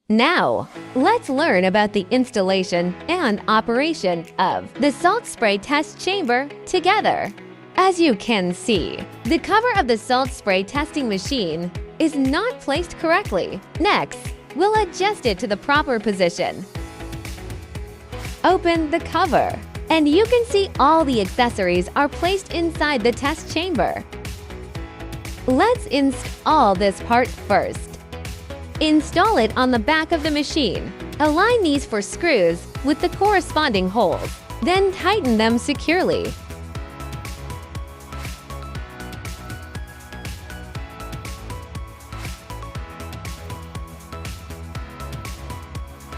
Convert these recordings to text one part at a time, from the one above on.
Now, let's learn about the installation and operation of the salt spray test chamber together. As you can see, the cover of the salt spray testing machine is not placed correctly. Next, we'll adjust it to the proper position. Open the cover, and you can see all the accessories are placed inside the test chamber. Let's install this part first. Install it on the back of the machine. Align these four screws with the corresponding holes, then tighten them securely.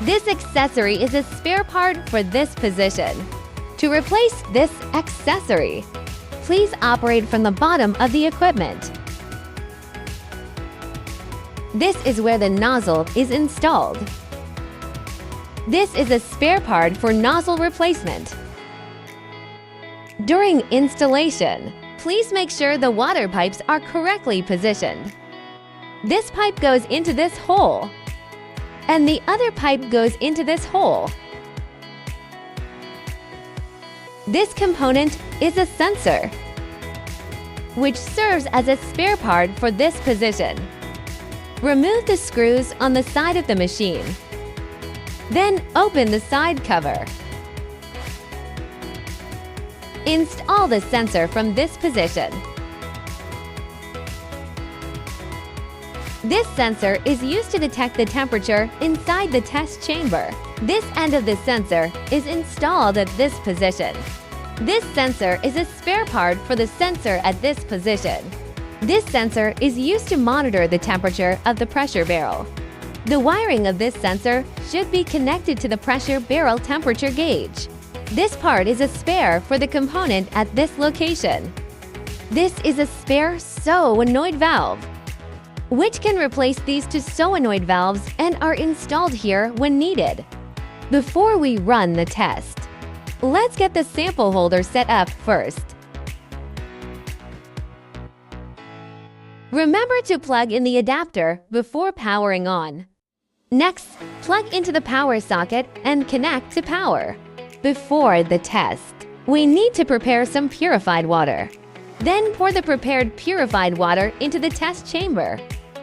This accessory is a spare part for this position. To replace this accessory, please operate from the bottom of the equipment. This is where the nozzle is installed. This is a spare part for nozzle replacement. During installation, please make sure the water pipes are correctly positioned. This pipe goes into this hole, and the other pipe goes into this hole. This component is a sensor, which serves as a spare part for this position. Remove the screws on the side of the machine. Then open the side cover. Install the sensor from this position. This sensor is used to detect the temperature inside the test chamber. This end of the sensor is installed at this position. This sensor is a spare part for the sensor at this position. This sensor is used to monitor the temperature of the pressure barrel. The wiring of this sensor should be connected to the pressure barrel temperature gauge. This part is a spare for the component at this location. This is a spare solenoid valve, which can replace these two solenoid valves and are installed here when needed. Before we run the test, let's get the sample holder set up first. Remember to plug in the adapter before powering on. Next, plug into the power socket and connect to power. Before the test, we need to prepare some purified water. Then pour the prepared purified water into the test chamber,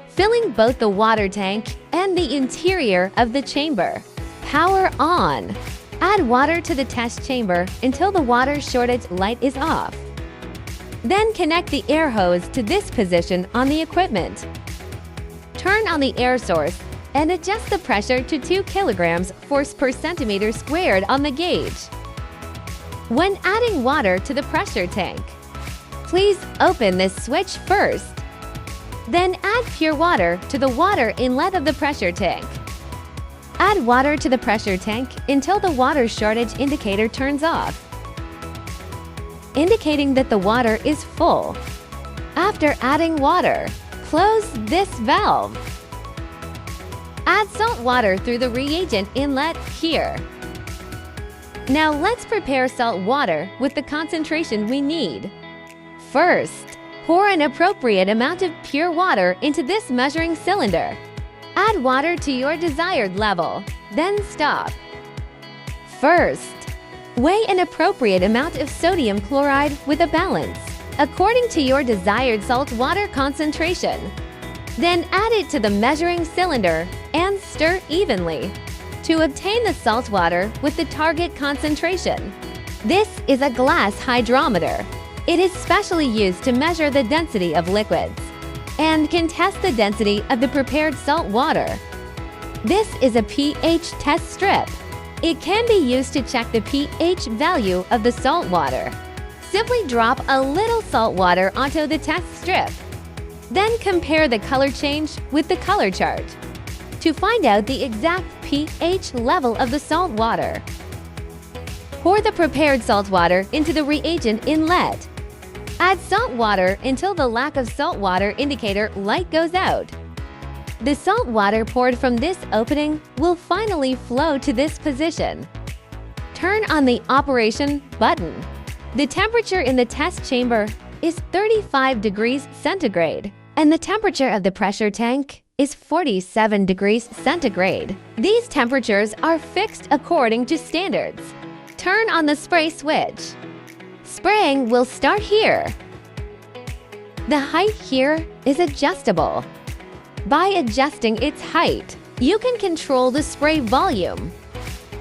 filling both the water tank and the interior of the chamber. Power on. Add water to the test chamber until the water shortage light is off. Then connect the air hose to this position on the equipment. Turn on the air source and adjust the pressure to 2 kilograms force per centimeter squared on the gauge. When adding water to the pressure tank, please open this switch first. Then add pure water to the water inlet of the pressure tank. Add water to the pressure tank until the water shortage indicator turns off, indicating that the water is full. After adding water, close this valve. Add salt water through the reagent inlet here. Now let's prepare salt water with the concentration we need. First, pour an appropriate amount of pure water into this measuring cylinder. Add water to your desired level, then stop. First, weigh an appropriate amount of sodium chloride with a balance, according to your desired salt water concentration. Then add it to the measuring cylinder and stir evenly to obtain the salt water with the target concentration. This is a glass hydrometer. It is specially used to measure the density of liquids and can test the density of the prepared salt water. This is a pH test strip. It can be used to check the pH value of the salt water. Simply drop a little salt water onto the test strip. Then compare the color change with the color chart to find out the exact pH level of the salt water. Pour the prepared salt water into the reagent inlet. Add salt water until the lack of salt water indicator light goes out. The salt water poured from this opening will finally flow to this position. Turn on the operation button. The temperature in the test chamber is 35 degrees centigrade, and the temperature of the pressure tank is 47 degrees centigrade. These temperatures are fixed according to standards. Turn on the spray switch. Spraying will start here. The height here is adjustable. By adjusting its height, you can control the spray volume.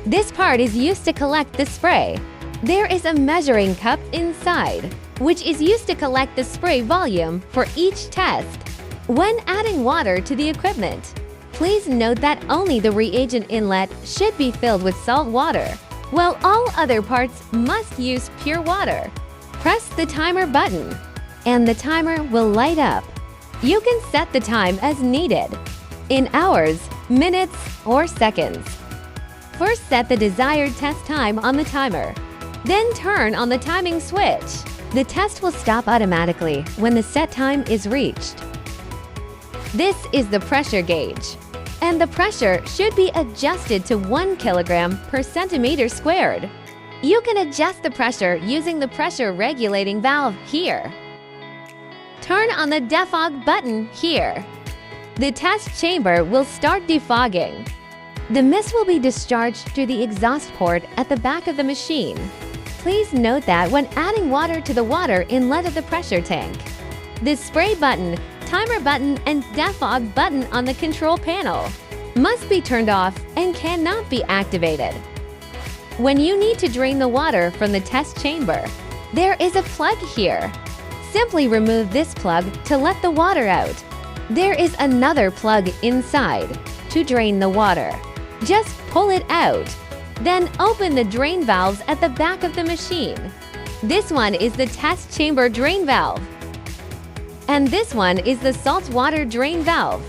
This part is used to collect the spray. There is a measuring cup inside, which is used to collect the spray volume for each test. When adding water to the equipment, please note that only the reagent inlet should be filled with salt water, while all other parts must use pure water. Press the timer button, and the timer will light up. You can set the time as needed, in hours, minutes, or seconds. First, set the desired test time on the timer. Then turn on the timing switch. The test will stop automatically when the set time is reached. This is the pressure gauge, and the pressure should be adjusted to 1 kilogram per centimeter squared. You can adjust the pressure using the pressure regulating valve here. Turn on the defog button here. The test chamber will start defogging. The mist will be discharged through the exhaust port at the back of the machine. Please note that when adding water to the water inlet of the pressure tank, the spray button, timer button, and defog button on the control panel must be turned off and cannot be activated. When you need to drain the water from the test chamber, there is a plug here. Simply remove this plug to let the water out. There is another plug inside to drain the water. Just pull it out. Then open the drain valves at the back of the machine. This one is the test chamber drain valve. And this one is the salt water drain valve.